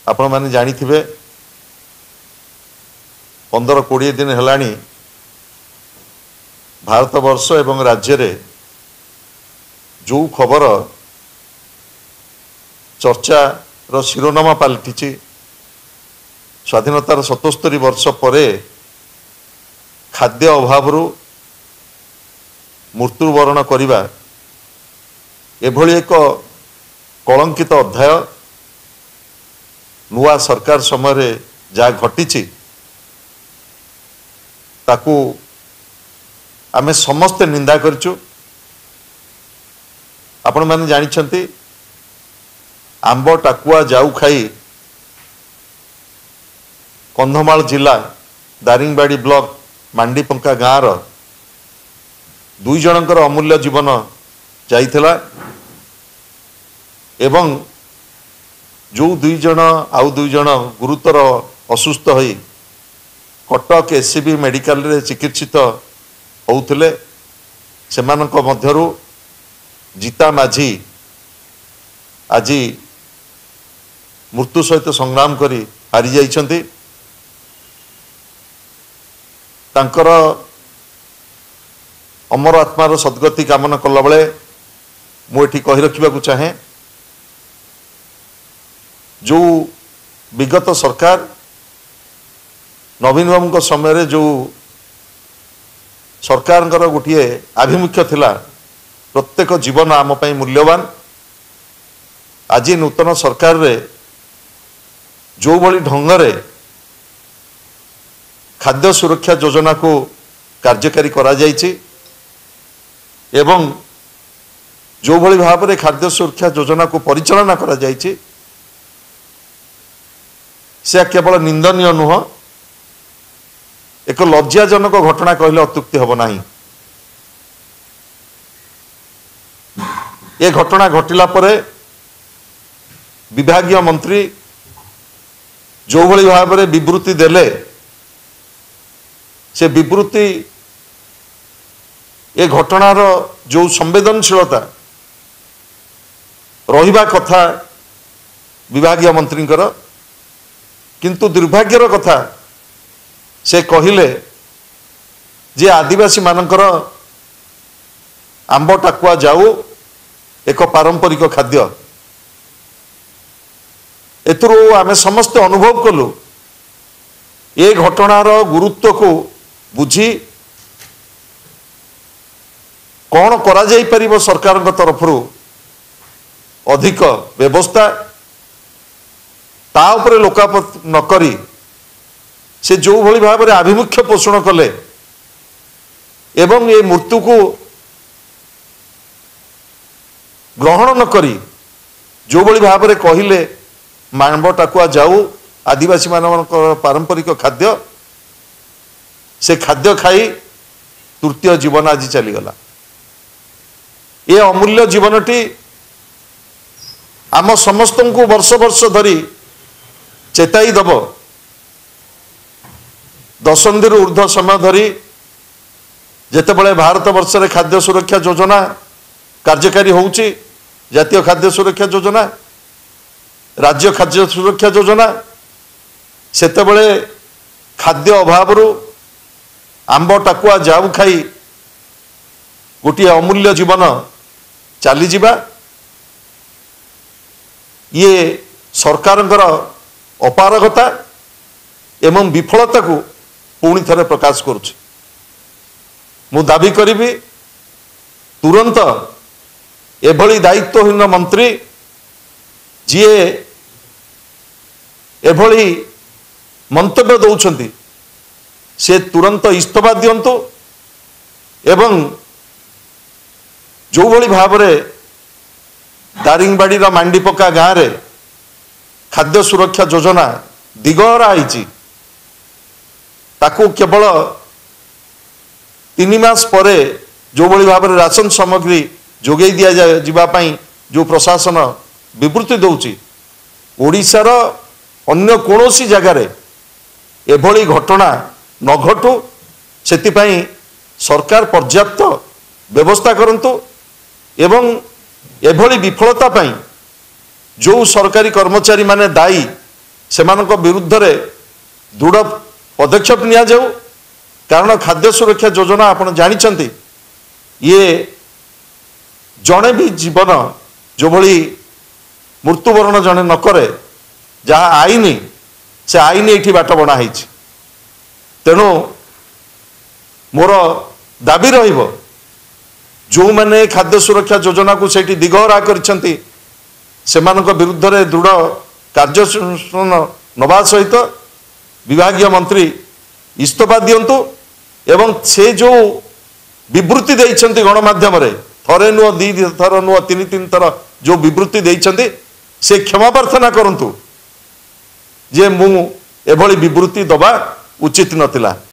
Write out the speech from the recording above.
आपण माने जानी थिबे 15-20 दिन हेलानी भारत वर्ष एवं राज्य रे जो खबर चर्चा रो शिरोनामा पलटिछि स्वाधीनतार 77 वर्ष परे खाद्य अभाव मृत्युवरण करिबा एभली एक कलंकित अध्याय नुआ सरकार समय रे जा घटिछि ताकू आमे समस्त निंदा करचु। आपण माने जानिछंती आंब टाकुआ जाऊ खाई कंधमाल जिला दारिंगबाड़ी ब्लॉक मांडीपंका गाँव दुई जनकर अमूल्य जीवन जाइथिला एवं जो दुई जन आउ दुई जन गुरुतर असुस्थ होई कटक एससीबी मेडिकल रे चिकित्सित होउथिले सेमानक मध्यरु जीता माझी आज मृत्यु सहित संग्राम करी हारी जाइछंती। तांकर अमर आत्मार सद्गति कामना कला बेले मुझे कही रखा चाहे जो विगत सरकार नवीन बाबू समय रे जो सरकार गोटे आभिमुख्य थिला प्रत्येक जीवन आम पई मूल्यवान आज नूतन सरकार रे जो भली ढंग रे खाद्य सुरक्षा योजना को कार्यकारी करा जायछि एवं जो भली भाव में खाद्य सुरक्षा योजना को परिचालना करा जायछि से केवल निंदनीय नुह एक लज्जाजनक घटना कहले अत्युक्ति हब नाही। ये घटना घटिला परे विभागीय मंत्री जो भली भाव में विवृत्ति देले से विवृत्ति ये घटनार जो संवेदनशीलता रहिबा कथा विभागीय मंत्री किंतु दुर्भाग्यर कथा से कहिले जे आदिवासी मानकर आंब टाकुआ जाऊ एक पारंपरिक खाद्य एतरु आमे समस्त अनुभव कलु ये घटनार गुरुत्व को बुझी कौन करा जाई परिबो सरकार तरफ अधिक व्यवस्था ता उपरे लोकापत न करी से जो भली भाव में आभिमुख्य पोषण कले एवं ये मृत्यु को ग्रहण न करी जो भली भाव में कहिले आंब टाकुआ जाऊ आदिवासी मानक पारंपरिक खाद्य से खाद्य खाई तृतीय जीवन आज चलीगला। ये अमूल्य जीवनटी आम समस्त को वर्ष वर्ष धरी चेताई दब दशंधि ऊर्ध्व समय धरी जेतेबेले भारत वर्ष रे खाद्य सुरक्षा योजना कार्यकारी होउची जातीय खाद्य सुरक्षा योजना राज्य खाद्य सुरक्षा योजना सेतेबेले खाद्य अभाव आंब टाकुआ जाऊ खाई गोटे अमूल्य जीवन चली जिबा ये सरकारंकर अपारगता एवं विफलता को पुणी थरे प्रकाश करुछि। मु दाबी करी तुरंत एभली दायित्वहीन मंत्री जी एभली मंतव्य दौरान से तुरंत इस्तफा दियंतु एवं जो भली भाव में दारिंगबाड़ी मांडीपका गाँव रे खाद्य सुरक्षा योजना दिगहरा आईची ताकू केवल 3 मास परे जो भली भाव में राशन सामग्री जोगई दिया जाए जो प्रशासन विवृत्ति दौची ओडिशार अन्य कोनोसी जगार एभली घटना न घटू सेतिपाई सरकार पर्याप्त व्यवस्था करंतु एवं एभली विफलता पाई जो सरकारी कर्मचारी माने दायी ସେମାନଙ୍କ ବିରୁଦ୍ଧରେ ଦୃଢ଼ ପଦକ୍ଷେପ ନିଆଯାଉ। କାରଣ ଖାଦ୍ୟ ସୁରକ୍ଷା ଯୋଜନା ଆପଣ ଜାଣିଛନ୍ତି ଇଏ ଜଣେ ବି ଜୀବନ ଯୋଭଳି ମୃତ୍ୟୁବରଣ ଜଣେ ନ କରେ ଯାହା ଆଇନ ସେ ଆଇନ ଏଠି ବାଟ ବଣା ହେଇଛି। ତେଣୁ ମୋର ଦାବି ରହିବ ଯେଉଁମାନେ ଖାଦ୍ୟ ସୁରକ୍ଷା ଯୋଜନାକୁ ସେଇଠି ଦିଗହରା କରିଛନ୍ତି ସେମାନଙ୍କ ବିରୁଦ୍ଧରେ ଦୃଢ଼ କାର୍ଯ୍ୟାନୁଷ୍ଠାନ ନେବା ସହିତ ବିଭାଗୀୟ ମନ୍ତ୍ରୀ ଇସ୍ତଫା ଦିଅନ୍ତୁ ଏବଂ ସେ ଯେଉଁ ବିବୃତ୍ତି ଦେଇଛନ୍ତି ଗଣମାଧ୍ୟମରେ ଥରେ ନୁହ ଦୁଇ ଥର ନୁହ ତିନି ଥର ଯେଉଁ ବିବୃତ୍ତି ଦେଇଛନ୍ତି ସେ କ୍ଷମା ପ୍ରାର୍ଥନା କରନ୍ତୁ ଯେ ମୁଁ ଏଭଳି ବିବୃତ୍ତି ଦେବା ଉଚିତ ନଥିଲା।